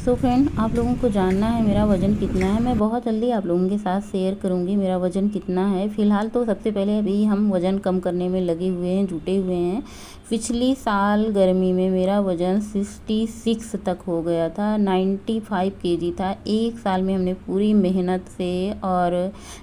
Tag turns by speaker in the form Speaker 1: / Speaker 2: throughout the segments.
Speaker 1: So friend, आप लोगों को जानना है मेरा वज़न कितना है। मैं बहुत जल्दी आप लोगों के साथ शेयर करूंगी मेरा वज़न कितना है। फ़िलहाल तो सबसे पहले अभी हम वज़न कम करने में लगे हुए हैं, जुटे हुए हैं। पिछली साल गर्मी में मेरा वज़न 66 तक हो गया था, 95 केजी था। एक साल में हमने पूरी मेहनत से और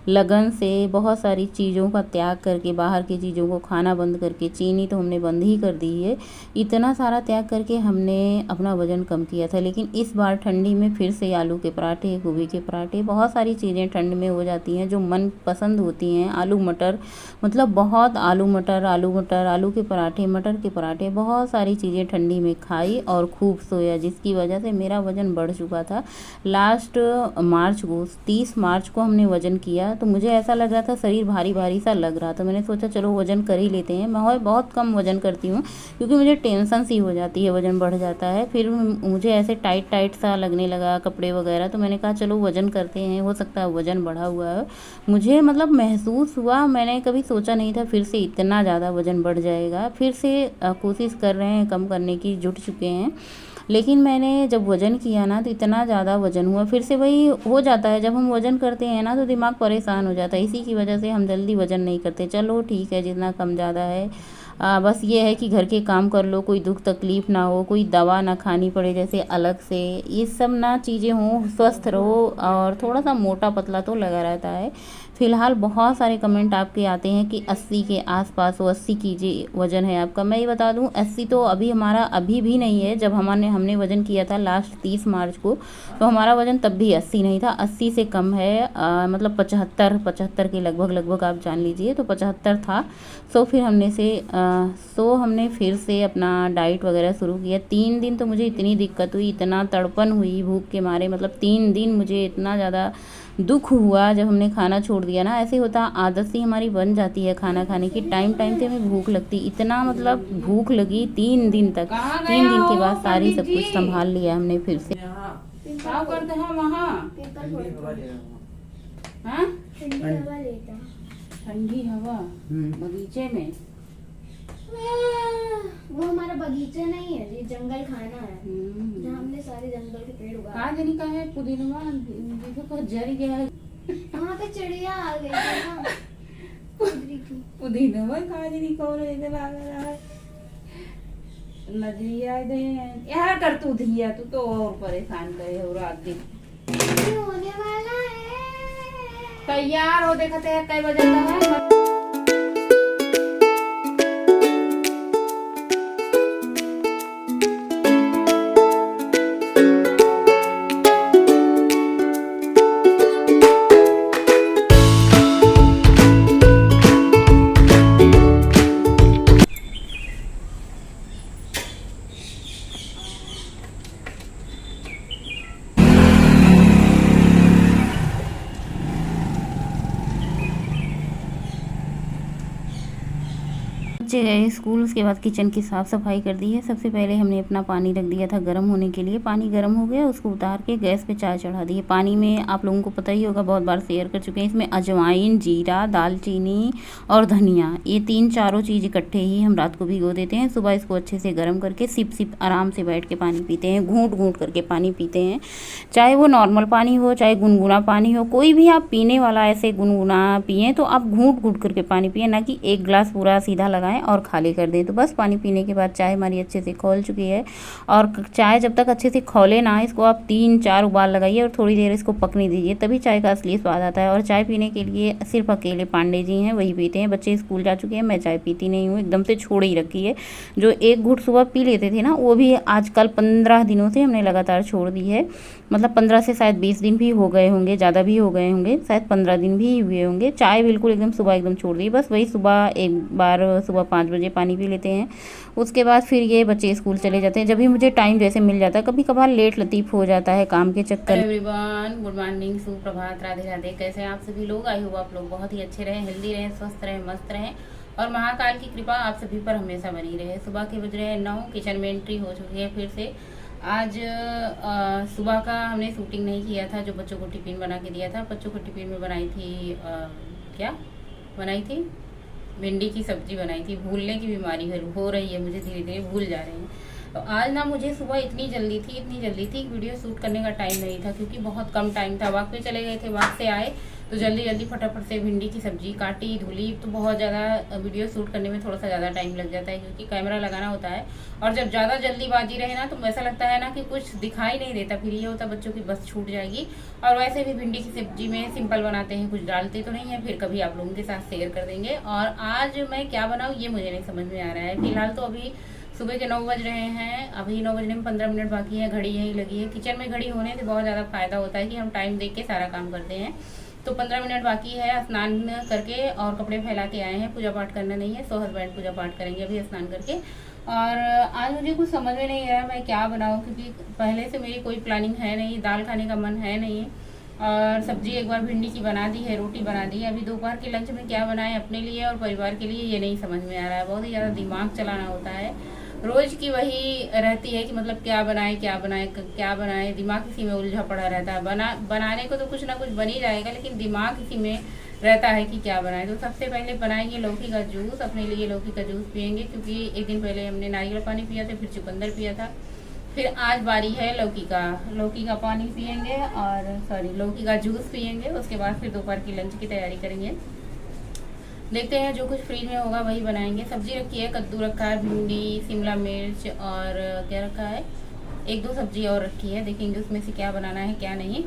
Speaker 1: लगन से बहुत सारी चीज़ों का त्याग करके, बाहर की चीज़ों को खाना बंद करके, चीनी तो हमने बंद ही कर दी है, इतना सारा त्याग करके हमने अपना वज़न कम किया था। लेकिन इस बार ठंडी में फिर से आलू के पराठे, गोभी के पराठे, बहुत सारी चीज़ें ठंड में हो जाती हैं जो मन पसंद होती हैं। आलू मटर, मतलब बहुत आलू मटर, आलू के पराठे, मटर के पराठे, बहुत सारी चीज़ें ठंडी में खाई और खूब सोया, जिसकी वजह से मेरा वज़न बढ़ चुका था। लास्ट मार्च को, 30 मार्च को हमने वज़न किया तो मुझे ऐसा लग रहा था, शरीर भारी भारी सा लग रहा था। मैंने सोचा चलो वज़न कर ही लेते हैं। मैं बहुत कम वज़न करती हूँ क्योंकि मुझे टेंशन सी हो जाती है, वज़न बढ़ जाता है। फिर मुझे ऐसे टाइट टाइट सा लगने लगा कपड़े वगैरह, तो मैंने कहा चलो वज़न करते हैं, हो सकता है वज़न बढ़ा हुआ है। मुझे मतलब महसूस हुआ, मैंने कभी सोचा नहीं था फिर से इतना ज़्यादा वज़न बढ़ जाएगा। फिर से कोशिश कर रहे हैं कम करने की, जुट चुके हैं। लेकिन मैंने जब वज़न किया ना तो इतना ज़्यादा वज़न हुआ। फिर से वही हो जाता है, जब हम वज़न करते हैं ना तो दिमाग परेशान हो जाता है। इसी की वजह से हम जल्दी वज़न नहीं करते। चलो ठीक है, जितना कम ज़्यादा है। बस ये है कि घर के काम कर लो, कोई दुख तकलीफ़ ना हो, कोई दवा ना खानी पड़े जैसे अलग से, ये सब ना चीज़ें हों, स्वस्थ रहो। और थोड़ा सा मोटा पतला तो लगा रहता है। फ़िलहाल बहुत सारे कमेंट आपके आते हैं कि 80 के आसपास हो, 80 कीजिए वज़न है आपका। मैं ये बता दूं 80 तो अभी हमारा अभी भी नहीं है। जब हमने वज़न किया था लास्ट 30 मार्च को, तो हमारा वज़न तब भी 80 नहीं था, 80 से कम है। मतलब 75 के लगभग आप जान लीजिए, तो 75 था। सो हमने फिर से अपना डाइट वगैरह शुरू किया। 3 दिन तो मुझे इतनी दिक्कत हुई, इतना तड़पन हुई भूख के मारे, मतलब 3 दिन मुझे इतना ज़्यादा दुख हुआ जब हमने खाना छोड़ दिया ना। ऐसे होता, आदत सी हमारी बन जाती है खाना खाने की, टाइम टाइम से हमें भूख लगती, इतना मतलब भूख लगी 3 दिन तक। 3 दिन के बाद सारी सब कुछ संभाल लिया हमने फिर से।
Speaker 2: क्या करते हैं वहाँ? ठंडी हवा बगीचे में।
Speaker 3: वो हमारा बगीचा नहीं है, ये जंगल खाना है जहाँ हमने सारे जंगल के पेड़ उगाए।
Speaker 2: कहाँ जनी का है पुदीनवा, देखो को जल गया है।
Speaker 3: वहाँ पे चिड़िया आ गई थी ना,
Speaker 2: पुदीनवा कहाँ जनी को रे इधर आ गया है। नजरिया दे यार कर तू धिया, तू तो और परेशान करे हो रात दिन।
Speaker 3: होने वाला है,
Speaker 2: तैयार हो, देखते हैं कई बजे तक है।
Speaker 1: बच्चे गए स्कूल, उसके बाद किचन की साफ़ सफाई कर दी है। सबसे पहले हमने अपना पानी रख दिया था गर्म होने के लिए। पानी गर्म हो गया, उसको उतार के गैस पे चाय चढ़ा दी है। पानी में आप लोगों को पता ही होगा, बहुत बार शेयर कर चुके हैं, इसमें अजवाइन, जीरा, दालचीनी और धनिया, ये 3-4 चीज़ इकट्ठे ही हम रात को भिगो देते हैं। सुबह इसको अच्छे से गर्म करके सिप सिप आराम से बैठ के पानी पीते हैं, घूंट घूंट करके पानी पीते हैं। चाहे वो नॉर्मल पानी हो, चाहे गुनगुना पानी हो, कोई भी आप पीने वाला ऐसे गुनगुना पिए तो आप घूंट घूंट करके पानी पिए, ना कि एक गिलास पूरा सीधा लगाएं और खाली कर दें। तो बस पानी पीने के बाद चाय हमारी अच्छे से खौल चुकी है। और चाय जब तक अच्छे से खौले ना, इसको आप 3-4 उबाल लगाइए और थोड़ी देर इसको पकने दीजिए, तभी चाय का असली स्वाद आता है। और चाय पीने के लिए सिर्फ अकेले पांडे जी हैं, वही पीते हैं। बच्चे स्कूल जा चुके हैं, मैं चाय पीती नहीं हूँ, एकदम से छोड़ ही रखी है। जो एक घूंट सुबह पी लेते थे ना, वो भी आजकल 15 दिनों से हमने लगातार छोड़ दी है। मतलब 15 से शायद 20 दिन भी हो गए होंगे, ज़्यादा भी हो गए होंगे, शायद 15 दिन भी हुए होंगे। चाय बिल्कुल एकदम सुबह एकदम छोड़ दी। बस वही सुबह एक बार सुबह 5 बजे पानी पी लेते हैं। उसके बाद फिर ये बच्चे स्कूल चले जाते हैं। जब भी मुझे टाइम जैसे मिल जाता है, कभी कभार लेट लतीफ़ हो जाता है काम के चक्कर।
Speaker 2: एवरीवन, गुड मॉर्निंग, सुप्रभात, राधे राधे। कैसे हैं आप सभी लोग? आई होप आप लोग बहुत ही अच्छे रहें, हेल्दी रहें, स्वस्थ रहें, मस्त रहें और महाकाल की कृपा आप सभी पर हमेशा बनी रहे। सुबह के बज रहे हैं 9, किचन में एंट्री हो चुकी है फिर से। आज सुबह का हमने शूटिंग नहीं किया था, जो बच्चों को टिफ़िन बना के दिया था। बच्चों को टिफ़िन में बनाई थी क्या बनाई थी, भिंडी की सब्जी बनाई थी। भूलने की बीमारी हो रही है मुझे, धीरे धीरे भूल जा रही हूँ। तो आज ना मुझे सुबह इतनी जल्दी थी वीडियो शूट करने का टाइम नहीं था, क्योंकि बहुत कम टाइम था। वॉक पे चले गए थे, वॉक से आए तो जल्दी फटाफट से भिंडी की सब्जी काटी धुली, तो बहुत ज़्यादा वीडियो शूट करने में थोड़ा सा ज़्यादा टाइम लग जाता है, क्योंकि कैमरा लगाना होता है। और जब ज़्यादा जल्दीबाजी रहे ना, तो ऐसा लगता है ना कि कुछ दिखाई नहीं देता, फिर ये होता बच्चों की बस छूट जाएगी। और वैसे भी भिंडी की सब्जी में सिंपल बनाते हैं, कुछ डालते तो नहीं है, फिर कभी आप लोगों के साथ शेयर कर देंगे। और आज मैं क्या बनाऊँ ये मुझे नहीं समझ में आ रहा है। फिलहाल तो अभी सुबह के 9 बज रहे हैं, अभी 9 बजने में 15 मिनट बाकी है, घड़ी यहीं लगी है। किचन में घड़ी होने से बहुत ज़्यादा फायदा होता है कि हम टाइम देख के सारा काम करते हैं। तो 15 मिनट बाकी है, स्नान करके और कपड़े फैला के आए हैं, पूजा पाठ करना नहीं है, सो हस्बैंड पूजा पाठ करेंगे अभी स्नान करके। और आज मुझे कुछ समझ में नहीं आ रहा मैं क्या बनाऊँ, क्योंकि पहले से मेरी कोई प्लानिंग है नहीं, दाल खाने का मन है नहीं। और सब्जी एक बार भिंडी की बना दी है, रोटी बना दी है। अभी दोपहर के लंच में क्या बनाएं अपने लिए और परिवार के लिए, ये नहीं समझ में आ रहा है। बहुत ही ज़्यादा दिमाग चलाना होता है, रोज़ की वही रहती है कि मतलब क्या बनाए, दिमाग इसी में उलझा पड़ा रहता है। बनाने को तो कुछ ना कुछ बन ही जाएगा, लेकिन दिमाग इसी में रहता है कि क्या बनाए। तो सबसे पहले बनाएंगे लौकी का जूस, अपने लिए लौकी का जूस पियेंगे, क्योंकि एक दिन पहले हमने नारियल पानी पिया था, फिर चुकंदर पिया था। फिर आज बारी है लौकी का पानी पियेंगे, और लौकी का जूस पियेंगे। उसके बाद फिर दोपहर की लंच की तैयारी करेंगे। देखते हैं जो कुछ फ्रीज में होगा वही बनाएंगे। सब्जी रखी है, कद्दू रखा है, भिंडी, शिमला मिर्च और क्या रखा है, 1-2 सब्जी और रखी है। देखेंगे उसमें से क्या बनाना है क्या नहीं।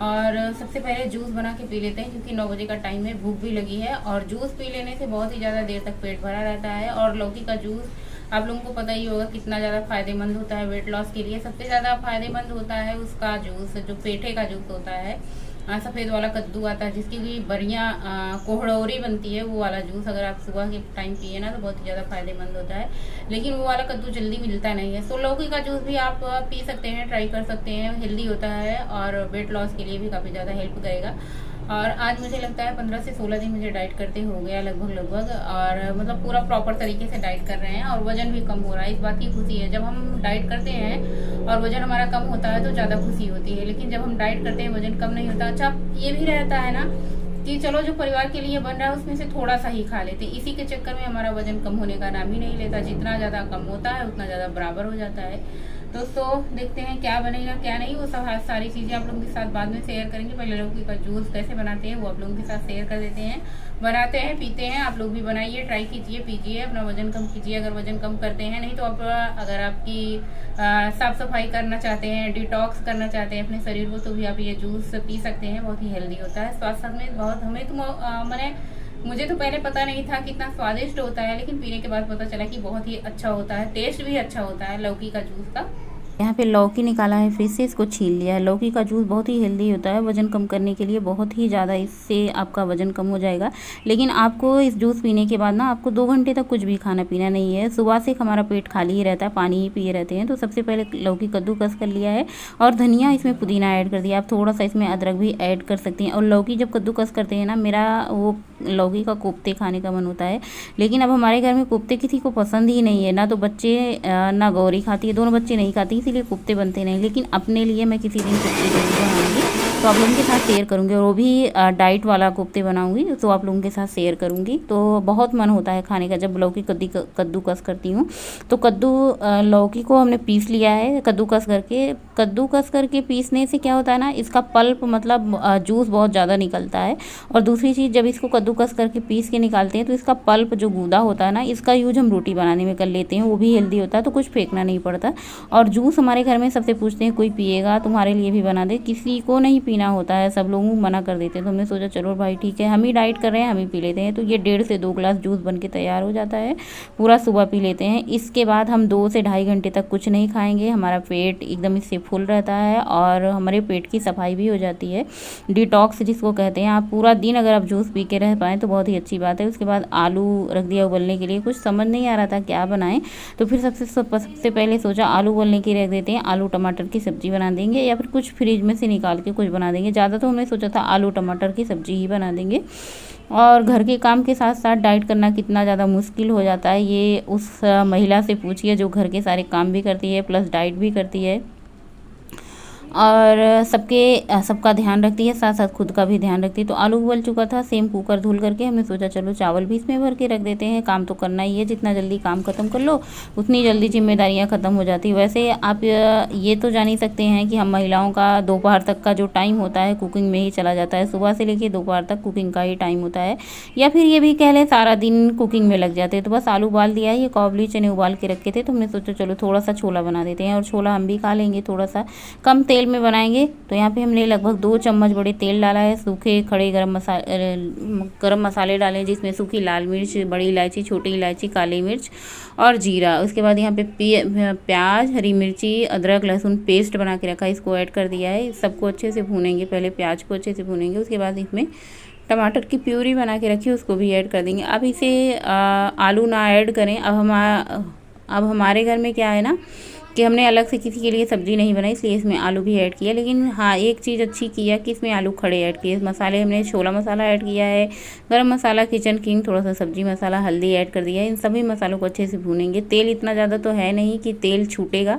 Speaker 2: और सबसे पहले जूस बना के पी लेते हैं, क्योंकि 9 बजे का टाइम है, भूख भी लगी है। और जूस पी लेने से बहुत ही ज़्यादा देर तक पेट भरा रहता है। और लौकी का जूस आप लोगों को पता ही होगा कितना ज़्यादा फायदेमंद होता है वेट लॉस के लिए। सबसे ज़्यादा फायदेमंद होता है उसका जूस, जो पेठे का जूस होता है। सफ़ेद वाला कद्दू आता है, जिसकी भी बढ़िया कोहड़ौरी बनती है, वो वाला जूस अगर आप सुबह के टाइम पिए ना तो बहुत ही ज़्यादा फायदेमंद होता है। लेकिन वो वाला कद्दू जल्दी मिलता नहीं है। सो लौकी का जूस भी आप पी सकते हैं, ट्राई कर सकते हैं, हेल्दी होता है और वेट लॉस के लिए भी काफ़ी ज़्यादा हेल्प करेगा। और आज मुझे लगता है 15 से 16 दिन मुझे डाइट करते हो गया लगभग, और मतलब पूरा प्रॉपर तरीके से डाइट कर रहे हैं और वजन भी कम हो रहा है। इस बात की खुशी है। जब हम डाइट करते हैं और वजन हमारा कम होता है तो ज़्यादा खुशी होती है, लेकिन जब हम डाइट करते हैं वजन कम नहीं होता। अच्छा, ये भी रहता है ना कि चलो जो परिवार के लिए बन रहा है उसमें से थोड़ा सा ही खा लेते, इसी के चक्कर में हमारा वजन कम होने का नाम ही नहीं लेता। जितना ज़्यादा कम होता है उतना ज़्यादा बराबर हो जाता है। दोस्तों देखते हैं क्या बनेगा क्या नहीं, वो सब सारी चीज़ें आप लोगों के साथ बाद में शेयर करेंगे। पहले लौकी का जूस कैसे बनाते हैं वो आप लोगों के साथ शेयर कर देते हैं। बनाते हैं, पीते हैं, आप लोग भी बनाइए, ट्राई कीजिए, पीजिए, अपना वजन कम कीजिए अगर वजन कम करते हैं। नहीं तो आप अगर आपकी साफ सफाई करना चाहते हैं, डिटॉक्स करना चाहते हैं अपने शरीर को, तो भी आप ये जूस पी सकते हैं। बहुत ही हेल्दी होता है, स्वास्थ्य में बहुत हमें तो मुझे तो पहले पता नहीं था कितना स्वादिष्ट होता है, लेकिन पीने के बाद पता चला कि बहुत ही अच्छा होता है, टेस्ट भी अच्छा होता है लौकी का जूस का।
Speaker 1: यहाँ पे लौकी निकाला है, फ्रिज से इसको छील लिया है। लौकी का जूस बहुत ही हेल्दी होता है, वजन कम करने के लिए बहुत ही ज़्यादा, इससे आपका वजन कम हो जाएगा। लेकिन आपको इस जूस पीने के बाद ना आपको 2 घंटे तक कुछ भी खाना पीना नहीं है। सुबह से हमारा पेट खाली ही रहता है, पानी ही पिए रहते हैं। तो सबसे पहले लौकी कद्दूकस कर लिया है और धनिया, इसमें पुदीना ऐड कर दिया। आप थोड़ा सा इसमें अदरक भी ऐड कर सकती हैं। और लौकी जब कद्दूकस करते हैं ना, मेरा वो लौकी का कोफ्ते खाने का मन होता है। लेकिन अब हमारे घर में कोफ्ते किसी को पसंद ही नहीं है, ना तो बच्चे ना गौरी खाती है, दोनों बच्चे नहीं खाती, इसीलिए कोफ्ते बनते नहीं। लेकिन अपने लिए मैं किसी दिन कोफ्ते जरूर बनाऊंगी, तो आप लोगों के साथ शेयर करूंगी। और वो भी डाइट वाला कोफ्ते बनाऊंगी, तो आप लोगों के साथ शेयर करूंगी। तो बहुत मन होता है खाने का जब लौकी कद्दूकस करती हूँ। तो लौकी को हमने पीस लिया है कद्दूकस करके पीसने से क्या होता है ना, इसका पल्प मतलब जूस बहुत ज़्यादा निकलता है। और दूसरी चीज़, जब इसको कद्दूकस करके पीस के निकालते हैं तो इसका पल्प जो गूदा होता है ना, इसका यूज हम रोटी बनाने में कर लेते हैं, वो भी हेल्दी होता है, तो कुछ फेंकना नहीं पड़ता। और जूस हमारे घर में सबसे पूछते हैं कोई पिएगा, तुम्हारे लिए भी बना दे, किसी को नहीं पीना होता है, सब लोग मना कर देते हैं। तो हमने सोचा चलो भाई ठीक है, हम ही डाइट कर रहे हैं, हम ही पी लेते हैं। तो ये 1.5 से 2 गिलास जूस बन के तैयार हो जाता है, पूरा सुबह पी लेते हैं। इसके बाद हम 2 से 2.5 घंटे तक कुछ नहीं खाएंगे, हमारा पेट एकदम इससे फुल रहता है और हमारे पेट की सफाई भी हो जाती है, डिटॉक्स जिसको कहते हैं। आप पूरा दिन अगर आप जूस पी के रह पाएँ तो बहुत ही अच्छी बात है। उसके बाद आलू रख दिया उबलने के लिए, कुछ समझ नहीं आ रहा था क्या बनाएं, तो फिर सबसे पहले सोचा आलू उबलने के लिए रख देते हैं, आलू टमाटर की सब्जी बना देंगे या फिर कुछ फ्रिज में से निकाल के कुछ बना देंगे। ज़्यादा तो हमने सोचा था आलू टमाटर की सब्जी ही बना देंगे। और घर के काम के साथ साथ डाइट करना कितना ज़्यादा मुश्किल हो जाता है, ये उस महिला से पूछिए जो घर के सारे काम भी करती है प्लस डाइट भी करती है। और सबका ध्यान रखती है, साथ साथ खुद का भी ध्यान रखती है। तो आलू उबल चुका था, सेम कुकर धुल करके हमने सोचा चलो चावल भी इसमें भर के रख देते हैं, काम तो करना ही है, जितना जल्दी काम ख़त्म कर लो उतनी जल्दी जिम्मेदारियां ख़त्म हो जाती है। वैसे आप ये तो जान ही सकते हैं कि हम महिलाओं का दोपहर तक का जो टाइम होता है कुकिंग में ही चला जाता है, सुबह से लेकर दोपहर तक कुकिंग का ही टाइम होता है, या फिर ये भी कह लें सारा दिन कुकिंग में लग जाते हैं। तो बस आलू उबाल दिया है, ये काबुली चने उबाल के रखे थे, तो हमने सोचा चलो थोड़ा सा छोला बना देते हैं, और छोला हम भी खा लेंगे, थोड़ा सा कम तेल में बनाएंगे। तो यहाँ पे हमने लगभग 2 चम्मच बड़े तेल डाला है, सूखे खड़े गरम मसाले डाले जिसमें सूखी लाल मिर्च, बड़ी इलायची, छोटी इलायची, काली मिर्च और जीरा। उसके बाद यहाँ पे प्याज, हरी मिर्ची, अदरक लहसुन पेस्ट बना के रखा है, इसको ऐड कर दिया है। सबको अच्छे से भूनेंगे, पहले प्याज को अच्छे से भूनेंगे, उसके बाद इसमें टमाटर की प्यूरी बना के रखी है उसको भी ऐड कर देंगे। अब इसे आलू ना ऐड करें। अब हमारे घर में क्या है ना कि हमने अलग से किसी के लिए सब्ज़ी नहीं बनाई, इसलिए इसमें आलू भी ऐड किया। लेकिन हाँ, एक चीज़ अच्छी किया कि इसमें आलू खड़े ऐड किए। मसाले हमने छोला मसाला ऐड किया है, गरम मसाला, किचन किंग, थोड़ा सा सब्जी मसाला, हल्दी ऐड कर दिया है। इन सभी मसालों को अच्छे से भूनेंगे। तेल इतना ज़्यादा तो है नहीं कि तेल छूटेगा,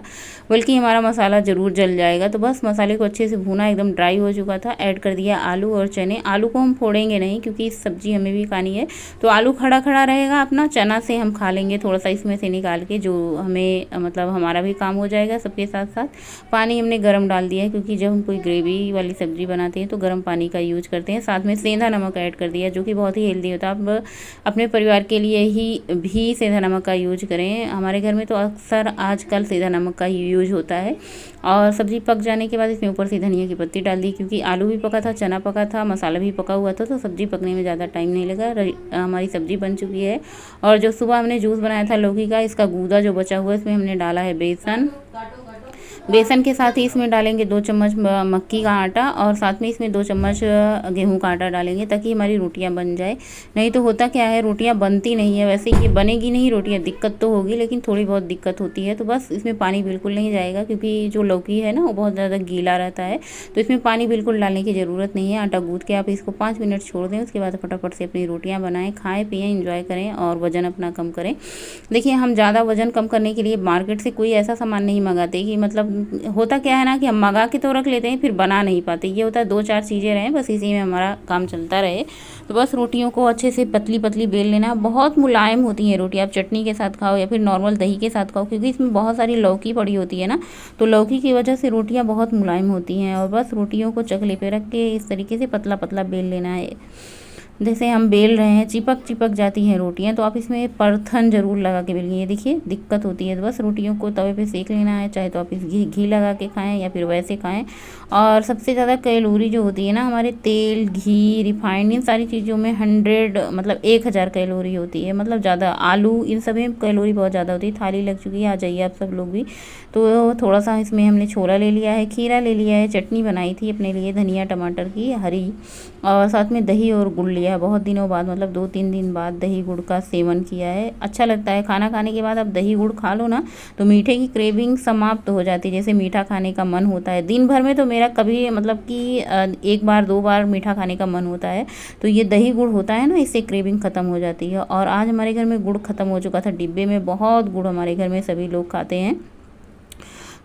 Speaker 1: बल्कि हमारा मसाला ज़रूर जल जाएगा। तो बस मसाले को अच्छे से भूना, एकदम ड्राई हो चुका था। ऐड कर दिया आलू और चने। आलू को हम फोड़ेंगे नहीं क्योंकि इस सब्ज़ी हमें भी खानी है, तो आलू खड़ा खड़ा रहेगा अपना, चना से हम खा लेंगे थोड़ा सा इसमें से निकाल के, जो हमें मतलब हमारा भी काम हो जाएगा। सबके साथ साथ पानी हमने गरम डाल दिया है, क्योंकि जब हम कोई ग्रेवी वाली सब्ज़ी बनाते हैं तो गरम पानी का यूज करते हैं। साथ में सेंधा नमक ऐड कर दिया, जो कि बहुत ही हेल्दी होता है। आप अपने परिवार के लिए ही भी सेंधा नमक का यूज करें। हमारे घर में तो अक्सर आजकल सेंधा नमक का यूज होता है। और सब्ज़ी पक जाने के बाद इसमें ऊपर से धनिया की पत्ती डाल दी, क्योंकि आलू भी पका था, चना पका था, मसाला भी पका हुआ था, तो सब्ज़ी पकने में ज़्यादा टाइम नहीं लगा। हमारी सब्ज़ी बन चुकी है। और जो सुबह हमने जूस बनाया था लौकी का, इसका गूदा जो बचा हुआ है इसमें हमने डाला है बेसन के साथ ही इसमें डालेंगे 2 चम्मच मक्की का आटा, और साथ में इसमें 2 चम्मच गेहूं का आटा डालेंगे, ताकि हमारी रोटियां बन जाए। नहीं तो होता क्या है, रोटियां बनती नहीं है। वैसे ये बनेगी नहीं रोटियां, दिक्कत तो होगी, लेकिन थोड़ी बहुत दिक्कत होती है। तो बस इसमें पानी बिल्कुल नहीं जाएगा, क्योंकि जो लौकी है ना वो बहुत ज़्यादा गीला रहता है, तो इसमें पानी बिल्कुल डालने की ज़रूरत नहीं है। आटा गूँथ के आप इसको 5 मिनट छोड़ दें, उसके बाद फटाफट से अपनी रोटियाँ बनाएँ, खाएँ पिएँ, इंजॉय करें और वज़न अपना कम करें। देखिए, हम ज़्यादा वज़न कम करने के लिए मार्केट से कोई ऐसा सामान नहीं मंगाते कि मतलब होता क्या है ना कि हम मंगा के तो रख लेते हैं, फिर बना नहीं पाते। ये होता है 2-4 चीज़ें रहें, बस इसी में हमारा काम चलता रहे। तो बस रोटियों को अच्छे से पतली पतली बेल लेना। बहुत मुलायम होती हैं रोटी, आप चटनी के साथ खाओ या फिर नॉर्मल दही के साथ खाओ, क्योंकि इसमें बहुत सारी लौकी पड़ी होती है ना, तो लौकी की वजह से रोटियाँ बहुत मुलायम होती हैं। और बस रोटियों को चकले पे रख के इस तरीके से पतला पतला बेल लेना है। जैसे हम बेल रहे हैं, चिपक जाती हैं रोटियां, तो आप इसमें परथन ज़रूर लगा के बेलिए। ये देखिए दिक्कत होती है। तो बस रोटियों को तवे पे सेक लेना है, चाहे तो आप इस घी लगा के खाएं या फिर वैसे खाएं। और सबसे ज़्यादा कैलोरी जो होती है ना हमारे तेल, घी, रिफाइंड, इन सारी चीज़ों में 1000 कैलोरी होती है, मतलब ज़्यादा। आलू, इन सब में कैलोरी बहुत ज़्यादा होती है। थाली लग चुकी है, आ जाइए आप सब लोग भी। तो थोड़ा सा इसमें हमने छोला ले लिया है, खीरा ले लिया है, चटनी बनाई थी अपने लिए धनिया टमाटर की हरी, और साथ में दही और गुड़ लिया है। बहुत दिनों बाद, मतलब 2-3 दिन बाद दही गुड़ का सेवन किया है। अच्छा लगता है। खाना खाने के बाद आप दही गुड़ खा लो ना, तो मीठे की क्रेविंग समाप्त हो जाती है। जैसे मीठा खाने का मन होता है दिन भर में, तो मेरा कभी मतलब कि 1 बार 2 बार मीठा खाने का मन होता है, तो ये दही गुड़ होता है ना, इससे क्रेविंग ख़त्म हो जाती है। और आज हमारे घर में गुड़ ख़त्म हो चुका था डिब्बे में। बहुत गुड़ हमारे घर में सभी लोग खाते हैं।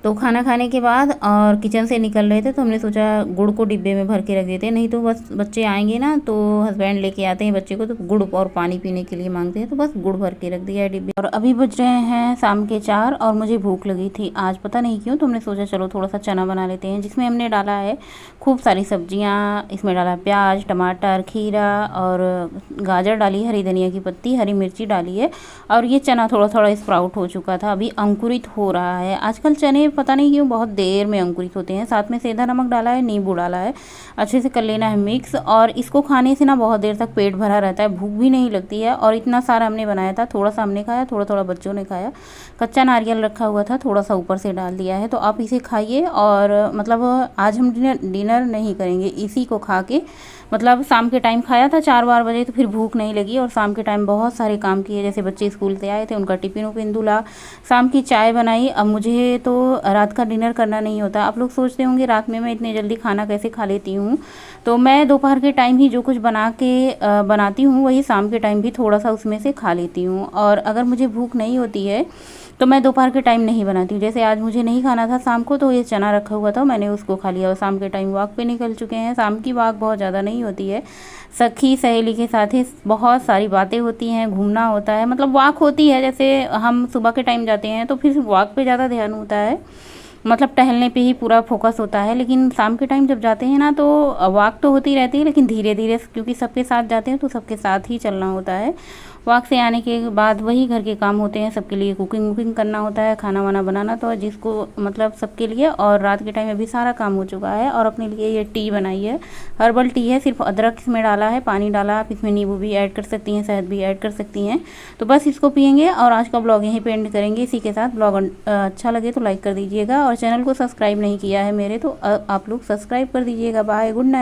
Speaker 1: तो खाना खाने के बाद और किचन से निकल रहे थे, तो हमने सोचा गुड़ को डिब्बे में भर के रख देते हैं, नहीं तो बस बच्चे आएंगे ना, तो हस्बैंड लेके आते हैं बच्चे को, तो गुड़ और पानी पीने के लिए मांगते हैं, तो बस गुड़ भर के रख दिया है डिब्बे। और अभी बज रहे हैं शाम के 4 और मुझे भूख लगी थी आज, पता नहीं क्यों। तो हमने सोचा चलो थोड़ा सा चना बना लेते हैं, जिसमें हमने डाला है खूब सारी सब्जियाँ। इसमें डाला प्याज, टमाटर, खीरा और गाजर डाली, हरी धनिया की पत्ती, हरी मिर्ची डाली है। और ये चना थोड़ा थोड़ा स्प्राउट हो चुका था, अभी अंकुरित हो रहा है। आजकल चने पता नहीं क्यों बहुत देर में अंकुरित होते हैं। साथ में सेंधा नमक डाला है, नींबू डाला है, अच्छे से कर लेना है मिक्स। और इसको खाने से ना बहुत देर तक पेट भरा रहता है, भूख भी नहीं लगती है। और इतना सारा हमने बनाया था, थोड़ा सा हमने खाया, थोड़ा थोड़ा बच्चों ने खाया। कच्चा नारियल रखा हुआ था, थोड़ा सा ऊपर से डाल दिया है। तो आप इसे खाइए। और मतलब आज हम डिनर नहीं करेंगे, इसी को खा के, मतलब शाम के टाइम खाया था 4-4 बजे, तो फिर भूख नहीं लगी। और शाम के टाइम बहुत सारे काम किए, जैसे बच्चे स्कूल से आए थे, उनका टिफिन उपिन धुला, शाम की चाय बनाई। अब मुझे तो रात का डिनर करना नहीं होता। आप लोग सोचते होंगे रात में मैं इतने जल्दी खाना कैसे खा लेती हूँ, तो मैं दोपहर के टाइम ही जो कुछ बनाती हूँ, वही शाम के टाइम भी थोड़ा सा उसमें से खा लेती हूँ। और अगर मुझे भूख नहीं होती है तो मैं दोपहर के टाइम नहीं बनाती हूँ। जैसे आज मुझे नहीं खाना था शाम को, तो ये चना रखा हुआ था, मैंने उसको खा लिया। और शाम के टाइम वॉक पे निकल चुके हैं। शाम की वॉक बहुत ज़्यादा नहीं होती है, सखी सहेली के साथ ही बहुत सारी बातें होती हैं, घूमना होता है, मतलब वॉक होती है। जैसे हम सुबह के टाइम जाते हैं तो फिर वॉक पे ज़्यादा ध्यान होता है, मतलब टहलने पे ही पूरा फोकस होता है। लेकिन शाम के टाइम जब जाते हैं ना, तो वॉक तो होती रहती है, लेकिन धीरे धीरे, क्योंकि सबके साथ जाते हैं तो सबके साथ ही चलना होता है। वॉक से आने के बाद वही घर के काम होते हैं, सबके लिए कुकिंग वुकिंग करना होता है, खाना वाना बनाना, तो जिसको मतलब सबके लिए। और रात के टाइम अभी सारा काम हो चुका है। और अपने लिए ये टी बनाई है, हर्बल टी है, सिर्फ अदरक इसमें डाला है, पानी डाला। आप इसमें नींबू भी ऐड कर सकती हैं, शहद भी ऐड कर सकती हैं। तो बस इसको पियेंगे और आज का ब्लॉग यहीं पे एंड करेंगे। इसी के साथ ब्लॉग अच्छा लगे तो लाइक कर दीजिएगा, और चैनल को सब्सक्राइब नहीं किया है मेरे, तो आप लोग सब्सक्राइब कर दीजिएगा। Bye, good night.